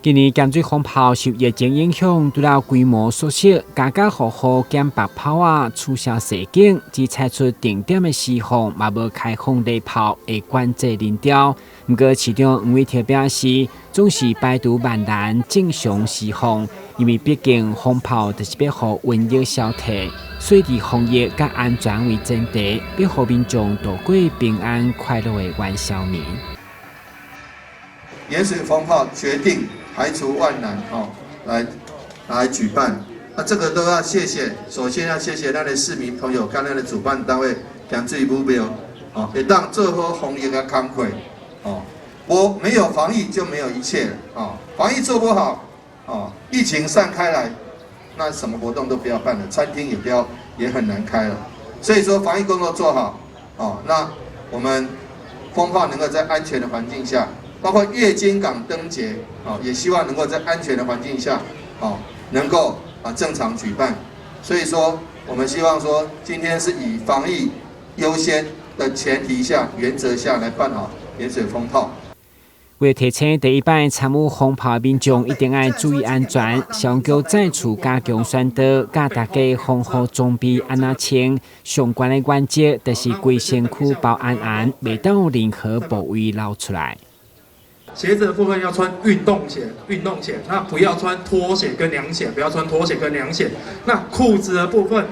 今年咸水风炮受疫情影响，除了规模缩小，家家户户减白炮啊，促销射景，只采取定点的施放，嘛无开放礼炮的管制人调。不过市长黄伟哲表示，总是排除万难正常施放，因为毕竟风炮就是要互瘟疫消退，所以以防疫甲安全为前提，要互民众度过平安快乐的元宵年。盐水风炮决定排除万难来举办，那这个都要谢谢，首先要谢谢咱的市民朋友，跟咱的主办单位咸水目标，会当做好防疫的工作，没有防疫就没有一切了，防疫做不好，疫情散开来，那什么活动都不要办了，餐厅也很难开了，所以说防疫工作做好，那我们风炮能够在安全的环境下。包括月津港灯节，也希望能够在安全的环境下，能够正常举办。所以说，我们希望说，今天是以防疫优先的前提下、原则下来办好盐水风炮。为提醒第一摆参与风炮的民众一定要注意安全，上桥再次加强宣导，教大家防护装备安怎穿。相关的原则就是规身躯包安，袂当有任何部位露出来。鞋子的部分要穿运动鞋，那不要穿拖鞋跟凉鞋，那裤子的部分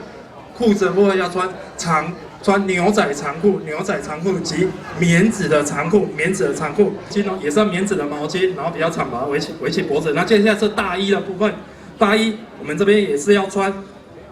要穿牛仔长裤及棉质的长裤，其中也是要棉质的毛巾，然后比较长把它围起脖子。那接下来是大衣的部分，大衣我们这边也是要穿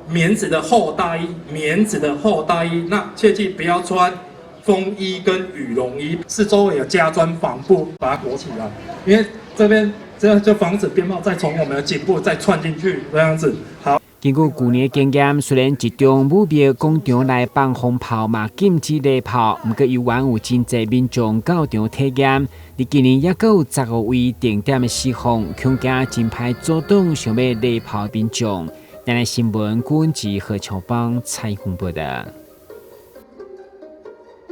棉质的厚大衣，那切记不要穿风衣跟羽绒衣，四周围有加砖防布，把它裹起来，因为这边就防止鞭炮再从我们的颈部再窜进去，这样子。好。根据去年的经验，虽然一中武庙广场内放风炮嘛禁止礼炮，不过依然有真侪民众到场体验。而今年也有15位定点的施放，恐惊真歹阻挡想要礼炮民众。咱的新闻，古文吉和乔邦采访报道。